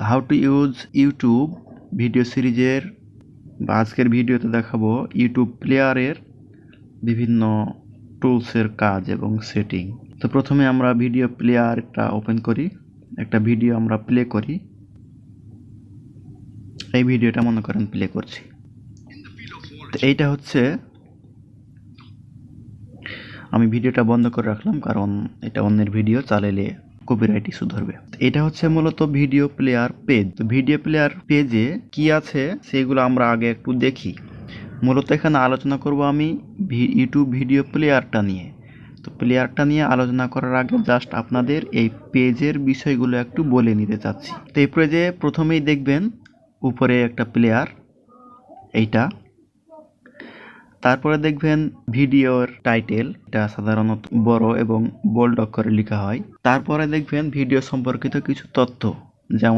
How to use YouTube video সিরিজের বা আজকের ভিডিওতে দেখাবো ইউটিউব প্লেয়ারের বিভিন্ন টুলসের কাজ এবং সেটিং। তো প্রথমে আমরা ভিডিও প্লেয়ারটা ওপেন করি, একটা ভিডিও আমরা প্লে করি। এই ভিডিওটা মনে করেন প্লে করছি। তো এইটা হচ্ছে, আমি ভিডিওটা বন্ধ করে রাখলাম কারণ এটা অন্যের ভিডিও, চালাইলে কপিরাইট ইস্যু ধরবে। এটা হচ্ছে মূলত ভিডিও প্লেয়ার পেজ। তো ভিডিও প্লেয়ার পেজে কি আছে সেগুলো আমরা আগে একটু দেখি। মূলত এখানে আলোচনা করব আমি ইউটিউব ভিডিও প্লেয়ারটা নিয়ে। তো প্লেয়ারটা নিয়ে আলোচনা করার আগে জাস্ট আপনাদের এই পেজের বিষয়গুলো একটু বলে নিতে চাচ্ছি। তো এই পেজে প্রথমেই দেখবেন উপরে একটা প্লেয়ার, এইটা। তারপরে দেখবেন ভিডিওর টাইটেল, এটা সাধারণত বড় এবং বোল্ড অক্ষরে লেখা হয়। তারপরে দেখবেন ভিডিও সম্পর্কিত কিছু তথ্য, যেমন